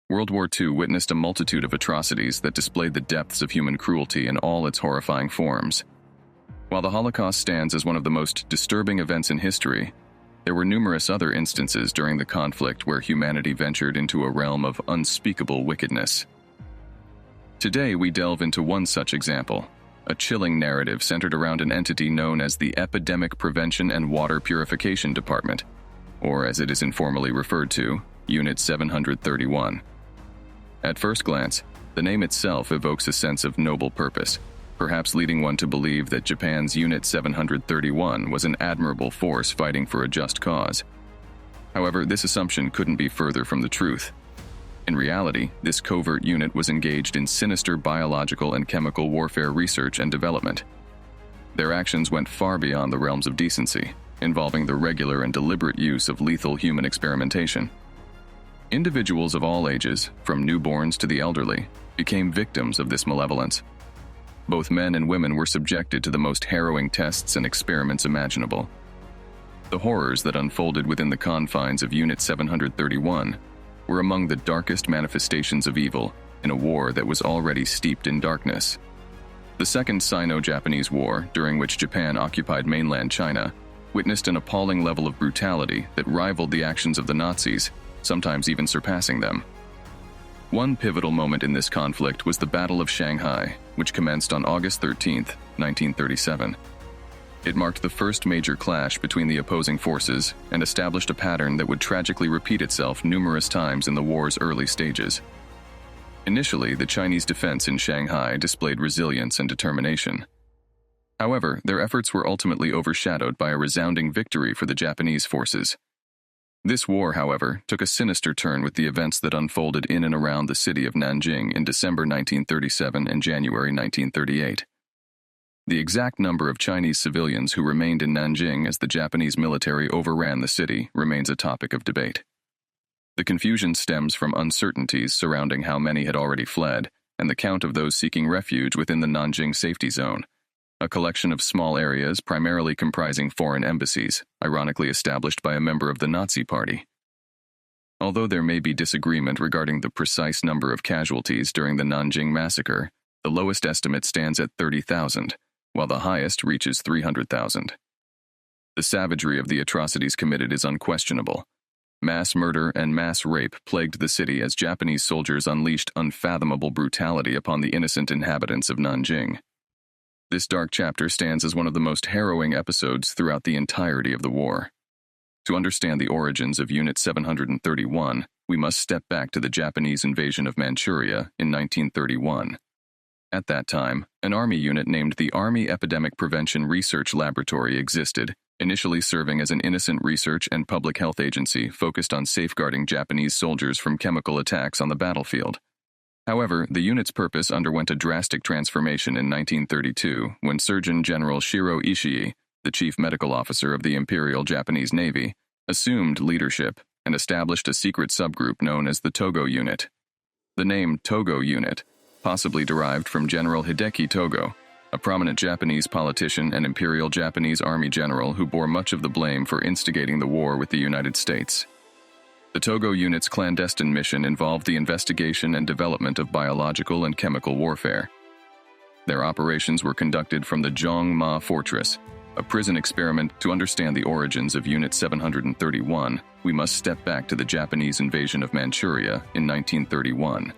World War II witnessed a multitude of atrocities that displayed the depths of human cruelty in all its horrifying forms. While the Holocaust stands as one of the most disturbing events in history, there were numerous other instances during the conflict where humanity ventured into a realm of unspeakable wickedness. Today, we delve into one such example, a chilling narrative centered around an entity known as the Epidemic Prevention and Water Purification Department, or as it is informally referred to, Unit 731. At first glance, the name itself evokes a sense of noble purpose, perhaps leading one to believe that Japan's Unit 731 was an admirable force fighting for a just cause. However, this assumption couldn't be further from the truth. In reality, this covert unit was engaged in sinister biological and chemical warfare research and development. Their actions went far beyond the realms of decency, involving the regular and deliberate use of lethal human experimentation. Individuals of all ages, from newborns to the elderly, became victims of this malevolence. Both men and women were subjected to the most harrowing tests and experiments imaginable. The horrors that unfolded within the confines of Unit 731 were among the darkest manifestations of evil in a war that was already steeped in darkness. The Second Sino-Japanese War, during which Japan occupied mainland China, witnessed an appalling level of brutality that rivaled the actions of the Nazis, sometimes even surpassing them. One pivotal moment in this conflict was the Battle of Shanghai, which commenced on August 13, 1937. It marked the first major clash between the opposing forces and established a pattern that would tragically repeat itself numerous times in the war's early stages. Initially, the Chinese defense in Shanghai displayed resilience and determination. However, their efforts were ultimately overshadowed by a resounding victory for the Japanese forces. This war, however, took a sinister turn with the events that unfolded in and around the city of Nanjing in December 1937 and January 1938. The exact number of Chinese civilians who remained in Nanjing as the Japanese military overran the city remains a topic of debate. The confusion stems from uncertainties surrounding how many had already fled and the count of those seeking refuge within the Nanjing safety zone, a collection of small areas primarily comprising foreign embassies, ironically established by a member of the Nazi Party. Although there may be disagreement regarding the precise number of casualties during the Nanjing massacre, the lowest estimate stands at 30,000, while the highest reaches 300,000. The savagery of the atrocities committed is unquestionable. Mass murder and mass rape plagued the city as Japanese soldiers unleashed unfathomable brutality upon the innocent inhabitants of Nanjing. This dark chapter stands as one of the most harrowing episodes throughout the entirety of the war. To understand the origins of Unit 731, we must step back to the Japanese invasion of Manchuria in 1931. At that time, an army unit named the Army Epidemic Prevention Research Laboratory existed, initially serving as an innocent research and public health agency focused on safeguarding Japanese soldiers from chemical attacks on the battlefield. However, the unit's purpose underwent a drastic transformation in 1932 when Surgeon General Shiro Ishii, the chief medical officer of the Imperial Japanese Navy, assumed leadership and established a secret subgroup known as the Togo Unit. The name Togo Unit, possibly derived from General Hideki Togo, a prominent Japanese politician and Imperial Japanese Army general who bore much of the blame for instigating the war with the United States. The Togo Unit's clandestine mission involved the investigation and development of biological and chemical warfare. Their operations were conducted from the Zhongma Fortress, a prison experiment. To understand the origins of Unit 731, we must step back to the Japanese invasion of Manchuria in 1931.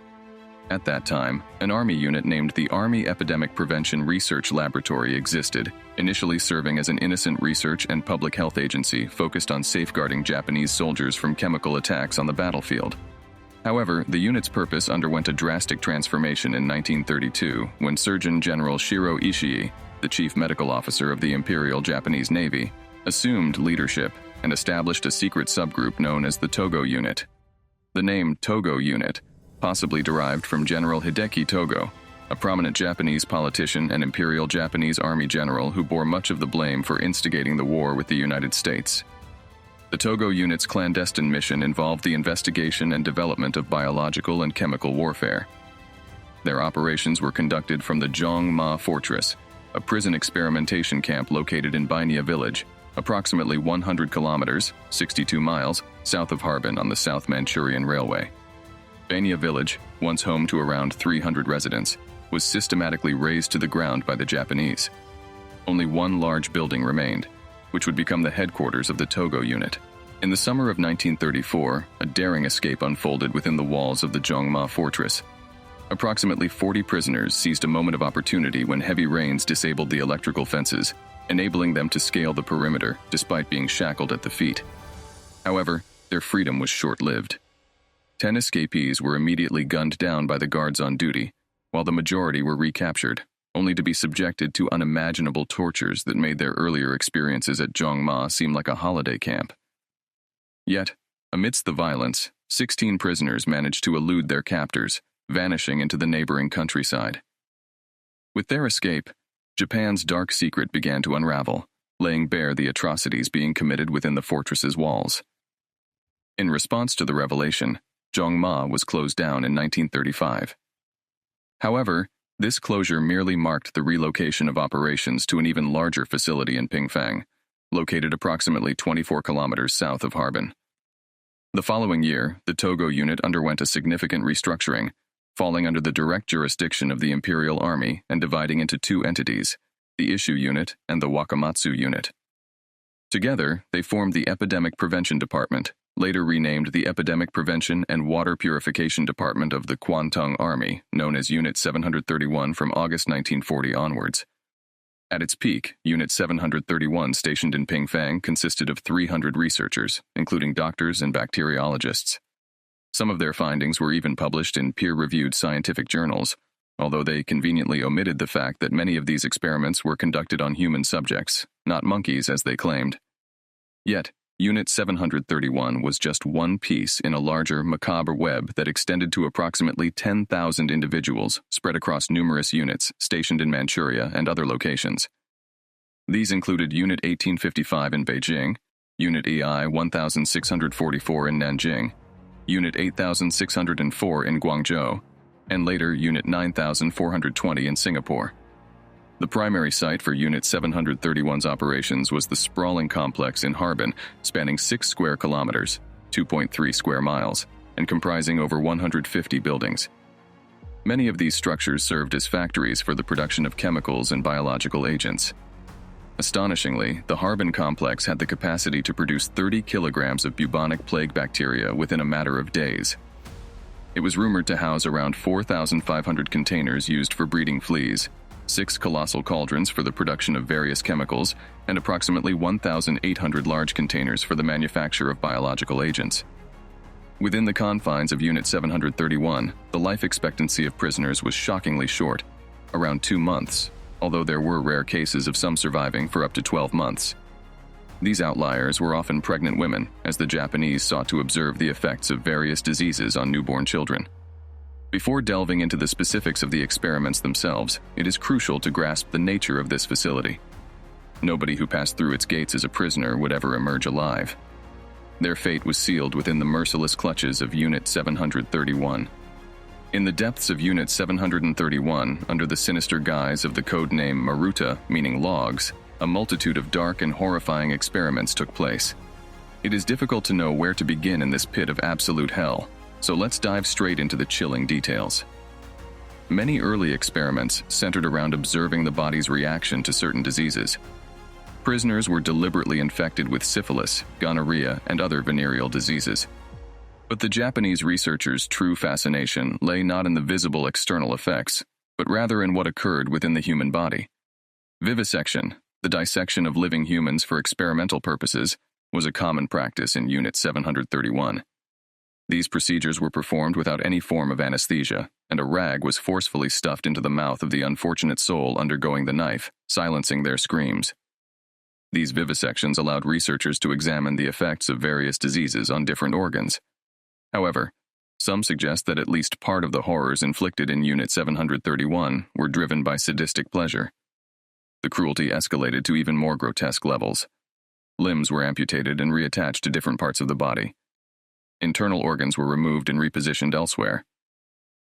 At that time, an army unit named the Army Epidemic Prevention Research Laboratory existed, initially serving as an innocent research and public health agency focused on safeguarding Japanese soldiers from chemical attacks on the battlefield. However, the unit's purpose underwent a drastic transformation in 1932 when Surgeon General Shiro Ishii, the chief medical officer of the Imperial Japanese Navy, assumed leadership and established a secret subgroup known as the Togo Unit. The name Togo Unit, possibly derived from General Hideki Togo, a prominent Japanese politician and Imperial Japanese Army general who bore much of the blame for instigating the war with the United States. The Togo Unit's clandestine mission involved the investigation and development of biological and chemical warfare. Their operations were conducted from the Zhongma Fortress, a prison experimentation camp located in Bainia Village, approximately 100 kilometers, 62 miles, south of Harbin on the South Manchurian Railway. Bania village, once home to around 300 residents, was systematically razed to the ground by the Japanese. Only one large building remained, which would become the headquarters of the Togo Unit. In the summer of 1934, a daring escape unfolded within the walls of the Zhongma fortress. Approximately 40 prisoners seized a moment of opportunity when heavy rains disabled the electrical fences, enabling them to scale the perimeter despite being shackled at the feet. However, their freedom was short-lived. 10 escapees were immediately gunned down by the guards on duty, while the majority were recaptured, only to be subjected to unimaginable tortures that made their earlier experiences at Zhongma seem like a holiday camp. Yet, amidst the violence, 16 prisoners managed to elude their captors, vanishing into the neighboring countryside. With their escape, Japan's dark secret began to unravel, laying bare the atrocities being committed within the fortress's walls. In response to the revelation, Zhongma was closed down in 1935. However, this closure merely marked the relocation of operations to an even larger facility in Pingfang, located approximately 24 kilometers south of Harbin. The following year, the Togo Unit underwent a significant restructuring, falling under the direct jurisdiction of the Imperial Army and dividing into two entities, the Issue Unit and the Wakamatsu Unit. Together, they formed the Epidemic Prevention Department, later renamed the Epidemic Prevention and Water Purification Department of the Kwantung Army, known as Unit 731 from August 1940 onwards. At its peak, Unit 731 stationed in Pingfang consisted of 300 researchers, including doctors and bacteriologists. Some of their findings were even published in peer-reviewed scientific journals, although they conveniently omitted the fact that many of these experiments were conducted on human subjects, not monkeys as they claimed. Yet, Unit 731 was just one piece in a larger, macabre web that extended to approximately 10,000 individuals spread across numerous units stationed in Manchuria and other locations. These included Unit 1855 in Beijing, Unit EI 1644 in Nanjing, Unit 8604 in Guangzhou, and later Unit 9420 in Singapore. The primary site for Unit 731's operations was the sprawling complex in Harbin, spanning 6 square kilometers, 2.3 square miles, and comprising over 150 buildings. Many of these structures served as factories for the production of chemicals and biological agents. Astonishingly, the Harbin Complex had the capacity to produce 30 kilograms of bubonic plague bacteria within a matter of days. It was rumored to house around 4,500 containers used for breeding fleas, 6 colossal cauldrons for the production of various chemicals, and approximately 1,800 large containers for the manufacture of biological agents. Within the confines of Unit 731, the life expectancy of prisoners was shockingly short, around 2 months, although there were rare cases of some surviving for up to 12 months. These outliers were often pregnant women, as the Japanese sought to observe the effects of various diseases on newborn children. Before delving into the specifics of the experiments themselves, it is crucial to grasp the nature of this facility. Nobody who passed through its gates as a prisoner would ever emerge alive. Their fate was sealed within the merciless clutches of Unit 731. In the depths of Unit 731, under the sinister guise of the code name Maruta, meaning logs, a multitude of dark and horrifying experiments took place. It is difficult to know where to begin in this pit of absolute hell, so let's dive straight into the chilling details. Many early experiments centered around observing the body's reaction to certain diseases. Prisoners were deliberately infected with syphilis, gonorrhea, and other venereal diseases. But the Japanese researchers' true fascination lay not in the visible external effects, but rather in what occurred within the human body. Vivisection, the dissection of living humans for experimental purposes, was a common practice in Unit 731. These procedures were performed without any form of anesthesia, and a rag was forcefully stuffed into the mouth of the unfortunate soul undergoing the knife, silencing their screams. These vivisections allowed researchers to examine the effects of various diseases on different organs. However, some suggest that at least part of the horrors inflicted in Unit 731 were driven by sadistic pleasure. The cruelty escalated to even more grotesque levels. Limbs were amputated and reattached to different parts of the body. Internal organs were removed and repositioned elsewhere.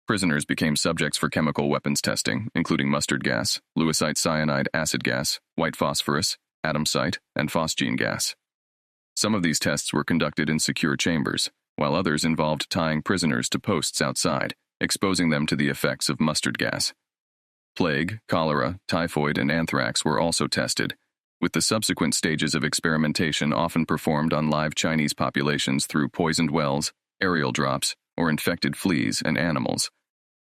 Prisoners became subjects for chemical weapons testing, including mustard gas, lewisite cyanide acid gas, white phosphorus, atomsite, and phosgene gas. Some of these tests were conducted in secure chambers, while others involved tying prisoners to posts outside, exposing them to the effects of mustard gas. Plague, cholera, typhoid, and anthrax were also tested, with the subsequent stages of experimentation often performed on live Chinese populations through poisoned wells, aerial drops, or infected fleas and animals.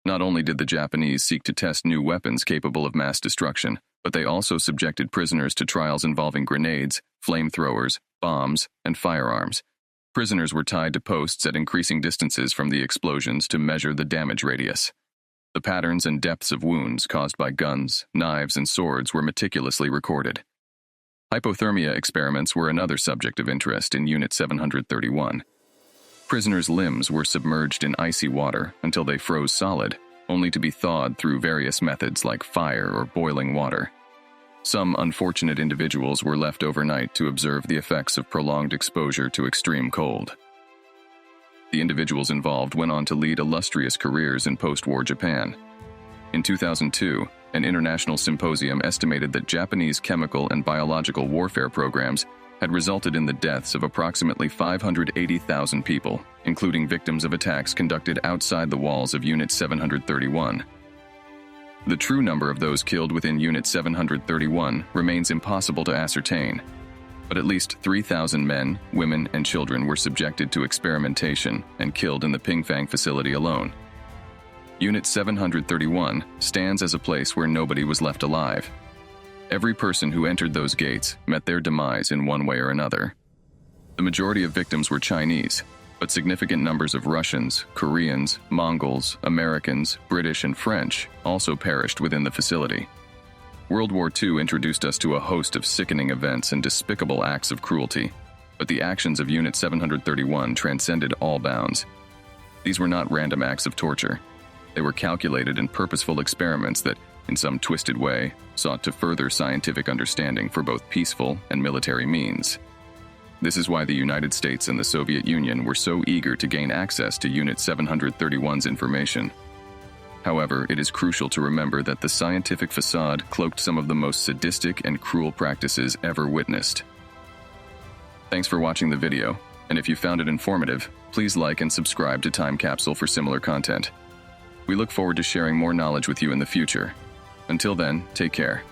Not only did the Japanese seek to test new weapons capable of mass destruction, but they also subjected prisoners to trials involving grenades, flamethrowers, bombs, and firearms. Prisoners were tied to posts at increasing distances from the explosions to measure the damage radius. The patterns and depths of wounds caused by guns, knives, and swords were meticulously recorded. Hypothermia experiments were another subject of interest in Unit 731. Prisoners' limbs were submerged in icy water until they froze solid, only to be thawed through various methods like fire or boiling water. Some unfortunate individuals were left overnight to observe the effects of prolonged exposure to extreme cold. The individuals involved went on to lead illustrious careers in post-war Japan. In 2002, an international symposium estimated that Japanese chemical and biological warfare programs had resulted in the deaths of approximately 580,000 people, including victims of attacks conducted outside the walls of Unit 731. The true number of those killed within Unit 731 remains impossible to ascertain, but at least 3,000 men, women, and children were subjected to experimentation and killed in the Pingfang facility alone. Unit 731 stands as a place where nobody was left alive. Every person who entered those gates met their demise in one way or another. The majority of victims were Chinese, but significant numbers of Russians, Koreans, Mongols, Americans, British, and French also perished within the facility. World War II introduced us to a host of sickening events and despicable acts of cruelty, but the actions of Unit 731 transcended all bounds. These were not random acts of torture. They were calculated and purposeful experiments that, in some twisted way, sought to further scientific understanding for both peaceful and military means. This is why the United States and the Soviet Union were so eager to gain access to Unit 731's information. However, it is crucial to remember that the scientific facade cloaked some of the most sadistic and cruel practices ever witnessed. Thanks for watching the video, and if you found it informative, please like and subscribe to Time Capsule for similar content. We look forward to sharing more knowledge with you in the future. Until then, take care.